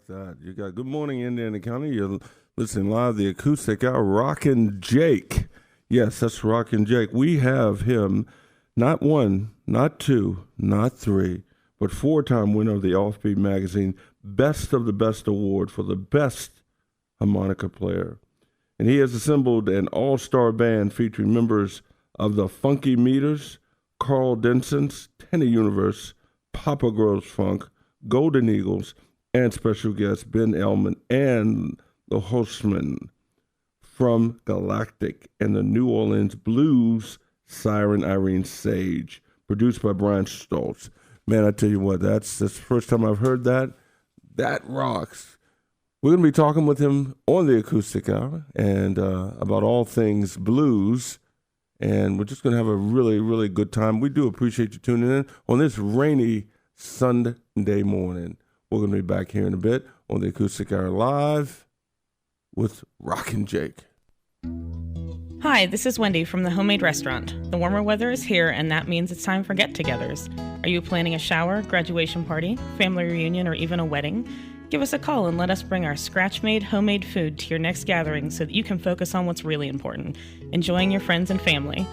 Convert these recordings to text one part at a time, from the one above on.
like that. You got Good Morning Indiana County. You're listening live the Acoustic Hour. Rockin' Jake. Yes, that's Rockin' Jake. We have him, not one, not two, not three, but four-time winner of the Offbeat Magazine Best of the Best Award for the best harmonica player. And he has assembled an all-star band featuring members of the Funky Meters, Carl Denson's, Tenny Universe, Papa Grows Funk, Golden Eagles, and special guest Ben Elman and the Hostman from Galactic and the New Orleans Blues Siren Irene Sage, produced by Brian Stoltz. Man, I tell you what, that's the first time I've heard that. That rocks. We're going to be talking with him on the Acoustic Hour and about all things blues, and we're just going to have a really, really good time. We do appreciate you tuning in on this rainy Sunday morning. We're going to be back here in a bit on the Acoustic Hour Live with Rockin' Jake. Hi, this is Wendy from the Homemade Restaurant. The warmer weather is here, and that means it's time for get-togethers. Are you planning a shower, graduation party, family reunion, or even a wedding? Give us a call and let us bring our scratch-made, homemade food to your next gathering so that you can focus on what's really important, enjoying your friends and family.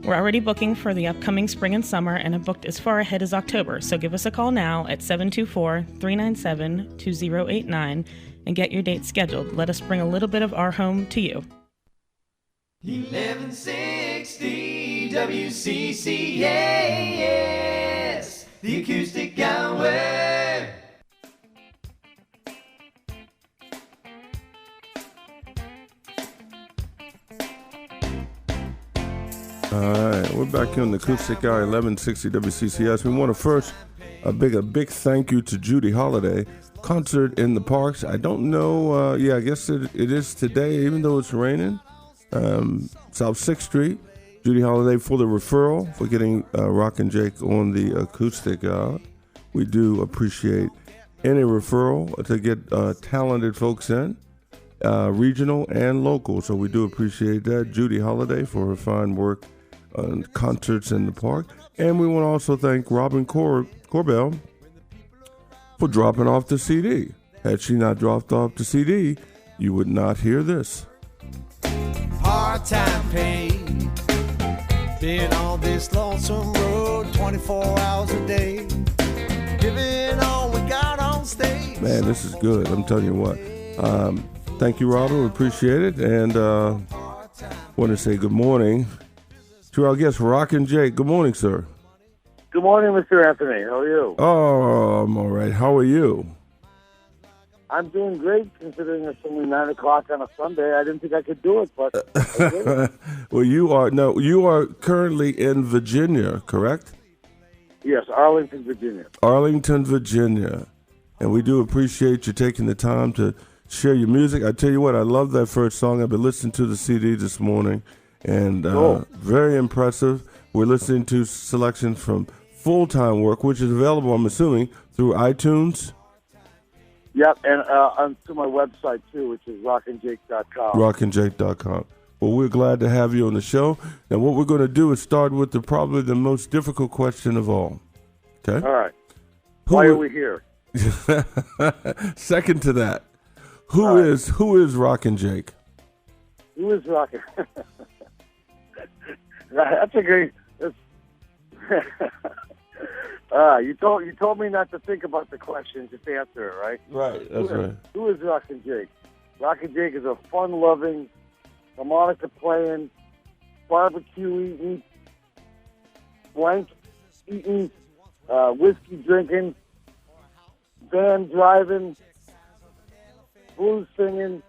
We're already booking for the upcoming spring and summer and have booked as far ahead as October, so give us a call now at 724-397-2089 and get your date scheduled. Let us bring a little bit of our home to you. 1160 WCCAS, the Acoustic Hour. All right, we're back here on the Acoustic Hour, 1160 WCCS. We want to first a big thank you to Judy Holliday. Concert in the parks. I don't know. I guess it is today, even though it's raining. South 6th Street. Judy Holliday for the referral, for getting Rockin' Jake on the Acoustic Hour. We do appreciate any referral to get talented folks in, regional and local. So we do appreciate that. Judy Holliday for her fine work on concerts in the park. And we want to also thank Robin Corbell for dropping off the CD. Had she not dropped off the CD, you would not hear this. Part-time pay, been on this lonesome road 24 hours a day, giving all we got on stage. Man, this is good. I'm telling you what. Thank you, Robin. We appreciate it. And want to say good morning to our guest, Rockin' Jake. Good morning, sir. Good morning, Mr. Anthony. How are you? Oh, I'm all right. How are you? I'm doing great, considering it's only 9 o'clock on a Sunday. I didn't think I could do it, but I did. Well, you are currently in Virginia, correct? Yes, Arlington, Virginia. Arlington, Virginia. And we do appreciate you taking the time to share your music. I tell you what, I love that first song. I've been listening to the CD this morning, and very impressive. We're listening to selections from Full-Time Work, which is available, I'm assuming, through iTunes. Yep, and onto my website, too, which is rockinjake.com. Rockinjake.com. Well, we're glad to have you on the show. Now, what we're going to do is start with probably the most difficult question of all. Okay? All right. Why are we here? Second to that, who is Rockin' Jake? Who is Rockin'? That's a great... You told me not to think about the question, just answer it, right? Right, that's right. Who is Rockin' Jake? Rockin' Jake is a fun-loving, harmonica-playing, barbecue-eating, blank-eating, whiskey-drinking, van-driving, blues-singing,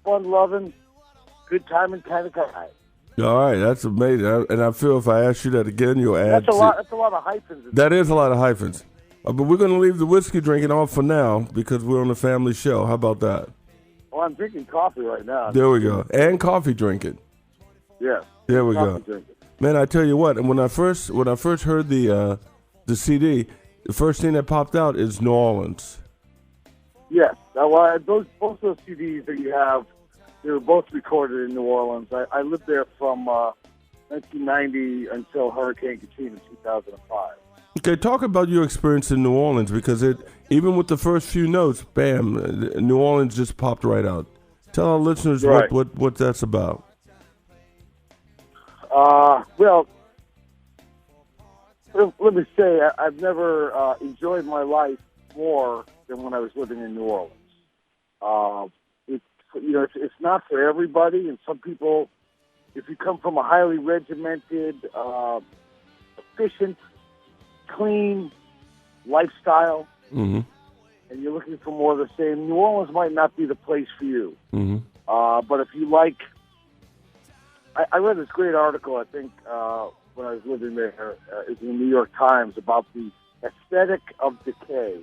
fun-loving, good-timing kind of guy. All right, that's amazing. And I feel if I ask you that again, you'll add. That's a lot of hyphens. That is a lot of hyphens. But we're going to leave the whiskey drinking off for now because we're on a family show. How about that? Well, I'm drinking coffee right now. There we go. And coffee drinking. Yeah. There we go. Drinking. Man, I tell you what. And when I first heard the CD, the first thing that popped out is New Orleans. Yes. Well, both those CDs that you have. They were both recorded in New Orleans. I lived there from 1990 until Hurricane Katrina in 2005. Okay, talk about your experience in New Orleans because it Even with the first few notes, bam, New Orleans just popped right out. Tell our listeners Right. what that's about. Well, let me say, I've never enjoyed my life more than when I was living in New Orleans. It's not for everybody, and some people, if you come from a highly regimented, efficient, clean lifestyle, Mm-hmm. and you're looking for more of the same, New Orleans might not be the place for you. Mm-hmm. But if you like, I read this great article, I think, when I was living there, it's in the New York Times, about the aesthetic of decay.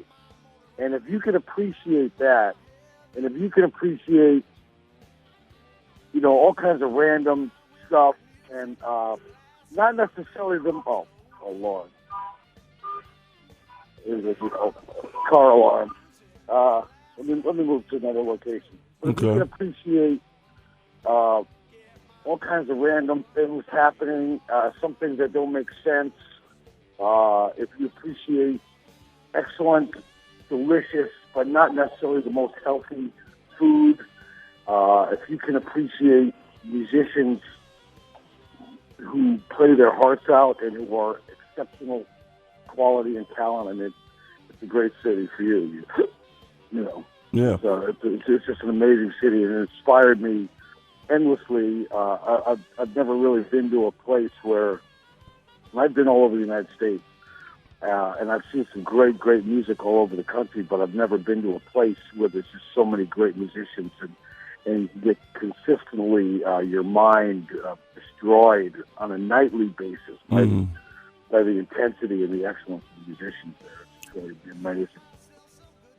And if you can appreciate that, and if you can appreciate, all kinds of random stuff, and not necessarily oh Lord. There's a car alarm. Let me move to another location. But if you can appreciate all kinds of random things happening, some things that don't make sense, if you appreciate excellent, delicious, but not necessarily the most healthy food, if you can appreciate musicians who play their hearts out and who are exceptional quality and talent, I mean, it's a great city for you. Yeah. So it's just an amazing city, and it inspired me endlessly. I've never really been to a place where I've been all over the United States, and I've seen some great music all over the country, but I've never been to a place where there's just so many great musicians, and you get consistently your mind destroyed on a nightly basis by the intensity and the excellence of the musicians there. It's really amazing.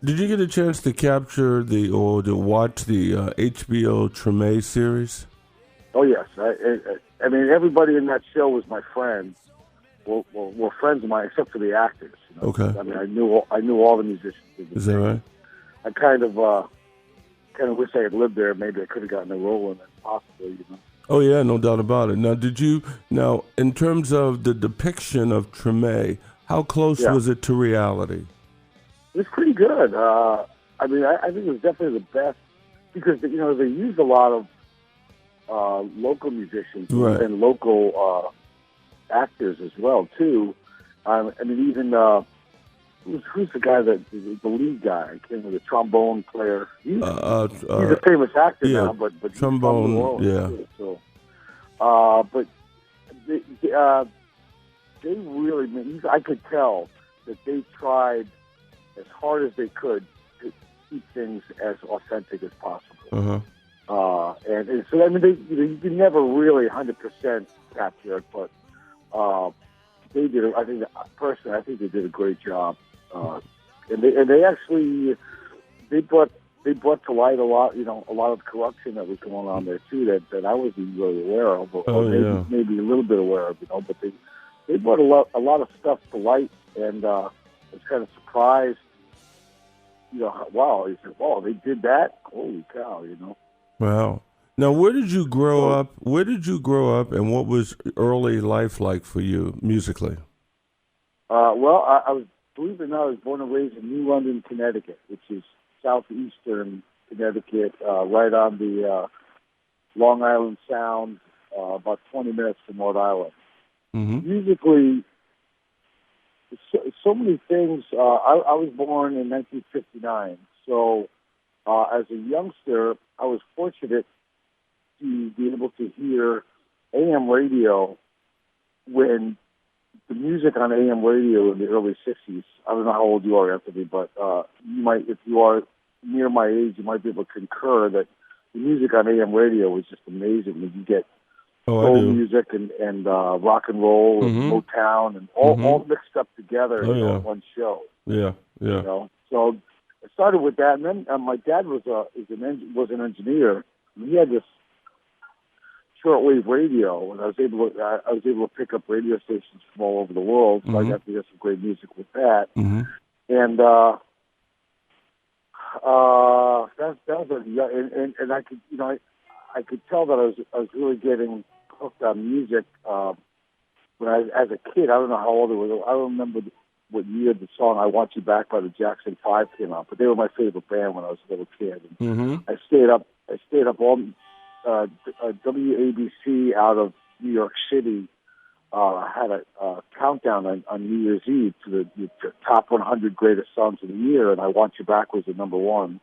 Did you get a chance to capture to watch the HBO Treme series? Oh yes, I mean everybody in that show was my friend. Were friends of mine, except for the actors. Okay. I mean, I knew all the musicians. Is that right? I kind of wish I had lived there. Maybe I could have gotten a role in it, possibly. Oh yeah, no doubt about it. Now, in terms of the depiction of Treme, how close was it to reality? It was pretty good. I mean, I think it was definitely the best because they used a lot of local musicians and local actors as well too. I mean, even who's the guy that the lead guy? I can't remember, the trombone player. He's a famous actor now, but he's trombone. From New Orleans, yeah. too, so, but they really. I could tell that they tried as hard as they could to keep things as authentic as possible. And so, I mean, you can never really 100% capture it, but they did. I think personally, I think they did a great job. And they actually brought to light a lot of corruption that was going on there too that I wasn't really aware of, or maybe a little bit aware of, but they brought a lot of stuff to light, and I was kind of surprised. Wow, he said, "Wow, they did that! Holy cow!" Wow. Now, where did you grow up? Where did you grow up, and what was early life like for you musically? Well, I was, believe it or not, I was born and raised in New London, Connecticut, which is southeastern Connecticut, right on the Long Island Sound, about 20 minutes from Rhode Island. Mm-hmm. Musically, so many things. I was born in 1959, so as a youngster, I was fortunate to be able to hear AM radio when the music on AM radio in the early 60s. I don't know how old you are, Anthony, but you might, if you are near my age, you might be able to concur that the music on AM radio was just amazing. You get soul music and rock and roll and Motown and all mixed up together in one show. Yeah. So I started with that, and then my dad was an engineer. And he had this shortwave radio, and I was able to pick up radio stations from all over the world. So I got to hear some great music with that. And that was and I could I could tell that I was really getting hooked on music when as a kid. I don't know how old it was. I don't remember what year the song "I Want You Back" by the Jackson 5 came out, but they were my favorite band when I was a little kid. And I stayed up all WABC out of New York City had a countdown on New Year's Eve to the top 100 greatest songs of the year, and "I Want You Back" was the number one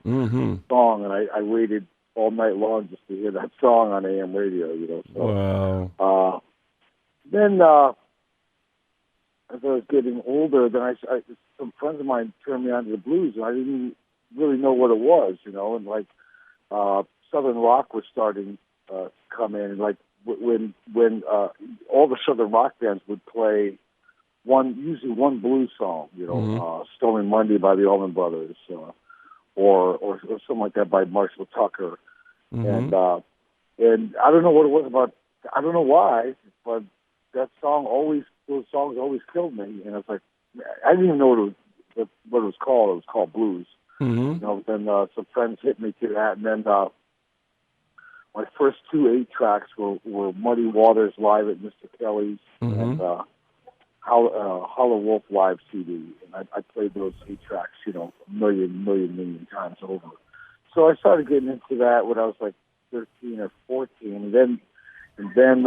song, and I waited all night long just to hear that song on AM radio. So, wow. Then as I was getting older, then some friends of mine turned me on to the blues, and I didn't really know what it was, and like Southern rock was starting to come in, and like when all the Southern rock bands would play usually one blues song, Stormy Monday by the Allman Brothers, or something like that by Marshall Tucker, and I don't know what it was about, I don't know why, but those songs always killed me, and it's like I didn't even know what it was called. It was called blues. Then some friends hit me to that, and then my first 2 8-tracks were Muddy Waters live at Mr. Kelly's and Hollow Wolf live CD, and I played those 8-tracks, a million times over. So I started getting into that when I was like 13 or 14, and then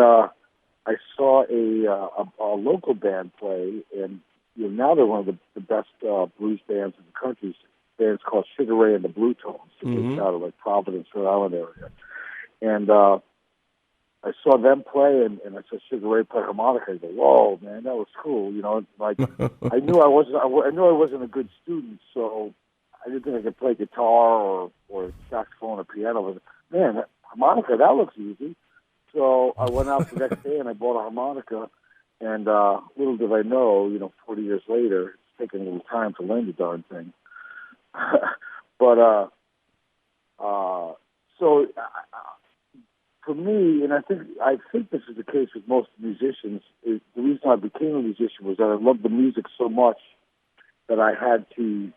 I saw a local band play, and now they're one of the best blues bands in the country. Band's called Sugar Ray and the Blue Tones. It's out of like Providence, Rhode Island area. And I saw them play, and I saw Sugar Ray play harmonica. I go, "Whoa, man, that was cool!" Like I knew I wasn't a good student, so I didn't think I could play guitar or saxophone or piano. But man, harmonica, that looks easy. So I went out the next day and I bought a harmonica, and little did I know, 40 years later, it's taken a little time to learn the darn thing. But so for me, and I think this is the case with most musicians, the reason I became a musician was that I loved the music so much that I had to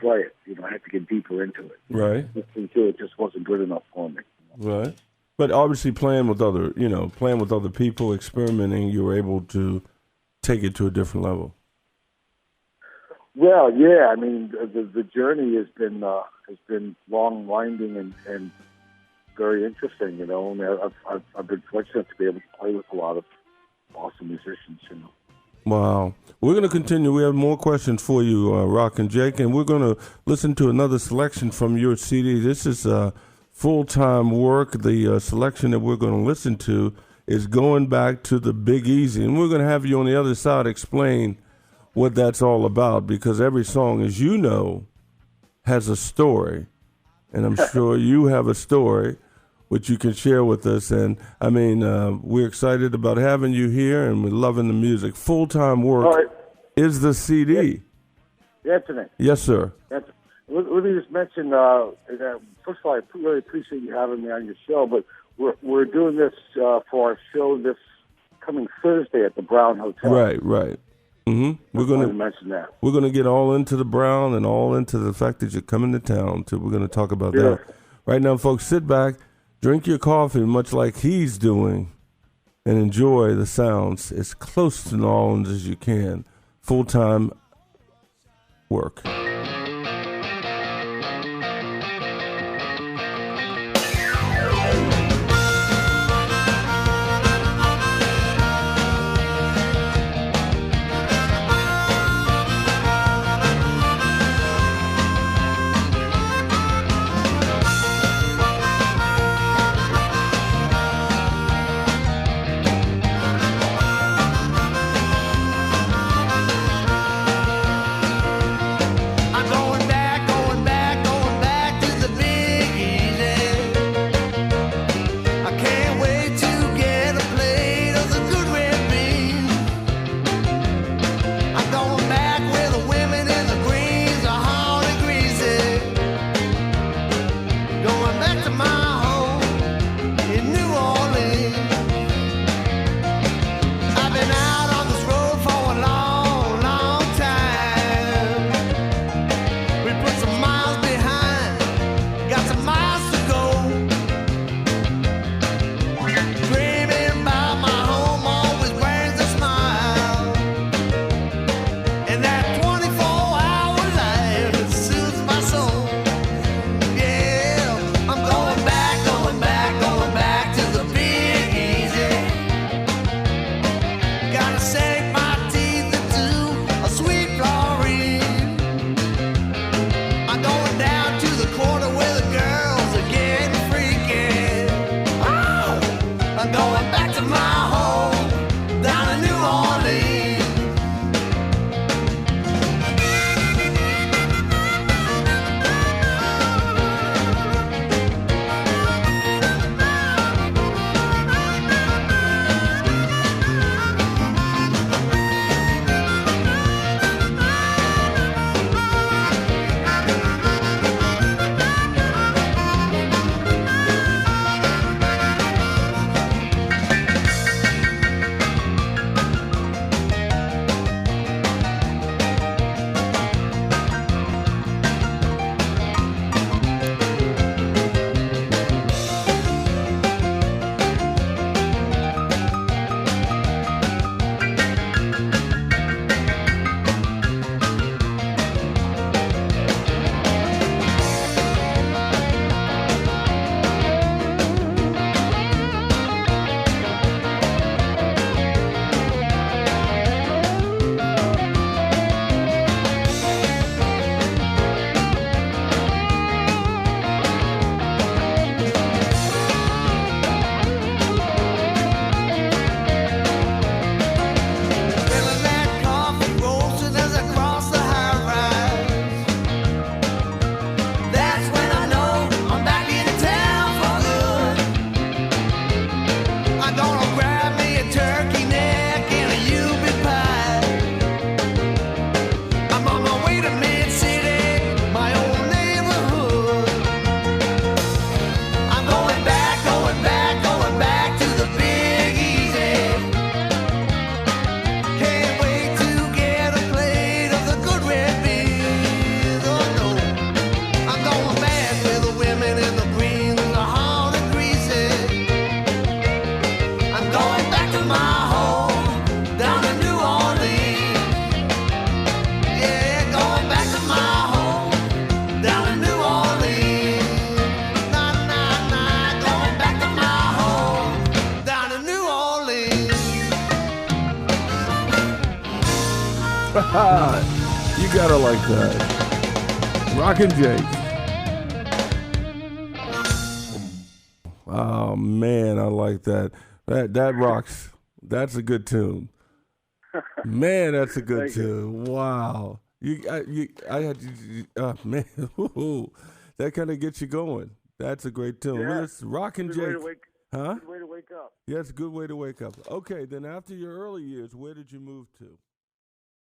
play it. I had to get deeper into it. Right. Listening to it just wasn't good enough for me. Right. But obviously playing with other people, experimenting, you were able to take it to a different level. Well, yeah. I mean, the journey has been long, winding, and very interesting. I mean, I've been fortunate to be able to play with a lot of awesome musicians. Wow. We're going to continue. We have more questions for you, Rockin' Jake, and we're going to listen to another selection from your CD. This is full-time work. The selection that we're going to listen to is Going Back to the Big Easy, and we're going to have you on the other side explain what that's all about, because every song, as you know, has a story, and I'm sure you have a story which you can share with us. And I mean, we're excited about having you here, and we're loving the music. Full-time work is the CD. Anthony. Yes, sir. Let me just mention, first of all, I really appreciate you having me on your show, but we're doing this for our show this coming Thursday at the Brown Hotel. Right. We're going to mention that. We're going to get all into the Brown and all into the fact that you're coming to town. We're going to talk about that. Right now, folks, sit back, drink your coffee, much like he's doing, and enjoy the sounds as close to New Orleans as you can. Full-time work. You gotta like that. Rockin' Jake. Oh man, I like that. That rocks. That's a good tune. Man, that's a good tune. Wow. Man, that kind of gets you going. That's a great tune. Yeah. Well, it's Rockin' Jake. Huh? Good way to wake up. Yeah, it's a good way to wake up. Okay, then after your early years, where did you move to?